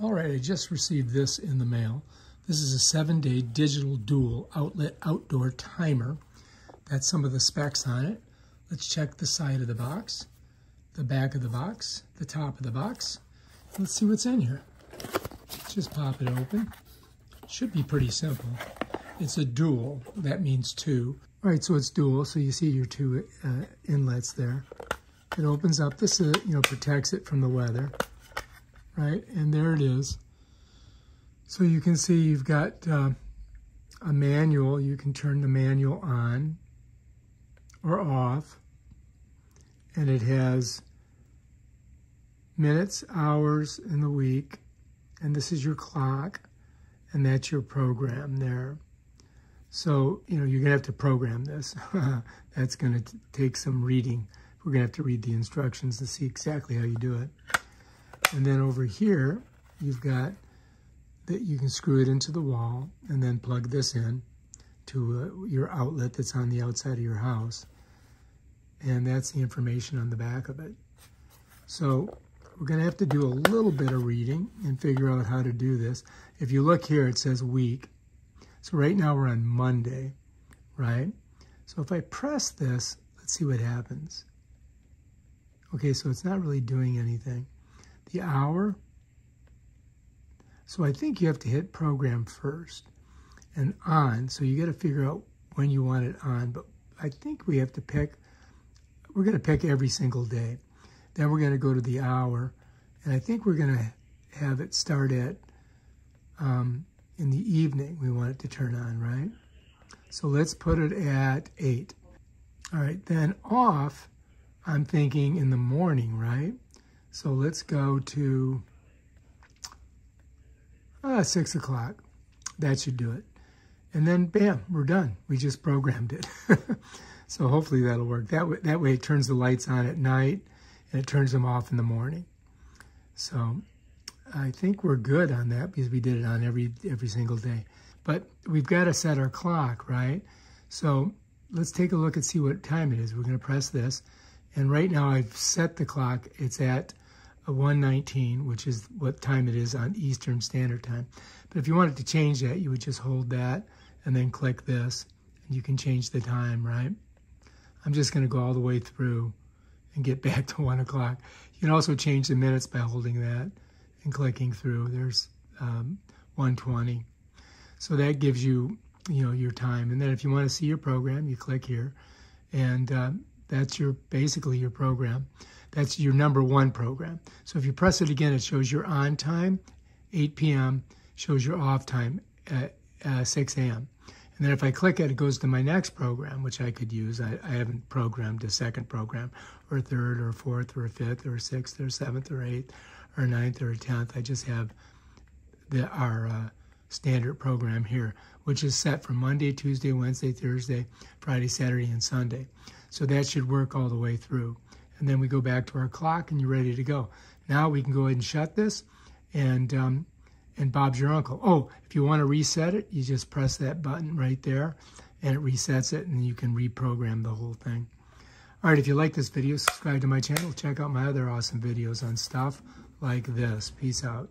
All right, I just received this in the mail. This is a 7-day digital dual outlet outdoor timer. That's some of the specs on it. Let's check the side of the box, the back of the box, the top of the box. Let's see what's in here. Just pop it open. Should be pretty simple. It's a dual, that means two. All right, so it's dual, so you see your two inlets there. It opens up, this protects it from the weather, right? And there it is. So you can see you've got a manual. You can turn the manual on or off, and it has minutes, hours in the week, and this is your clock, and that's your program there. So, you're going to have to program this. That's going to take some reading. We're going to have to read the instructions to see exactly how you do it. And then over here, you've got that you can screw it into the wall and then plug this in to your outlet that's on the outside of your house. And that's the information on the back of it. So we're going to have to do a little bit of reading and figure out how to do this. If you look here, it says week. So right now we're on Monday, right? So if I press this, let's see what happens. Okay, so it's not really doing anything. The hour. So I think you have to hit program first and on. So you got to figure out when you want it on. But I think we have to pick, we're going to pick every single day. Then we're going to go to the hour. And I think we're going to have it start at, in the evening, we want it to turn on, right? So let's put it at 8. All right, then off, I'm thinking in the morning, right? So let's go to 6 o'clock. That should do it. And then, bam, we're done. We just programmed it. So hopefully that'll work. That way it turns the lights on at night and it turns them off in the morning. So I think we're good on that because we did it on every single day. But we've got to set our clock, right? So let's take a look and see what time it is. We're going to press this. And right now I've set the clock. It's at 1:19, which is what time it is on Eastern Standard Time. But if you wanted to change that, you would just hold that and then click this. And you can change the time, right? I'm just going to go all the way through and get back to 1 o'clock. You can also change the minutes by holding that and clicking through. There's 1:20. So that gives you, your time. And then if you want to see your program, you click here. And that's basically your program. That's your number 1 program. So if you press it again, it shows your on time, 8 p.m., shows your off time at 6 a.m. And then if I click it, it goes to my next program, which I could use. I haven't programmed a second program, or a third, or a fourth, or a fifth, or a sixth, or a seventh, or eighth, or a ninth, or a 10th. I just have our standard program here, which is set for Monday, Tuesday, Wednesday, Thursday, Friday, Saturday, and Sunday. So that should work all the way through. And then we go back to our clock and you're ready to go. Now we can go ahead and shut this and Bob's your uncle. Oh, if you want to reset it, you just press that button right there and it resets it and you can reprogram the whole thing. All right, if you like this video, subscribe to my channel. Check out my other awesome videos on stuff like this. Peace out.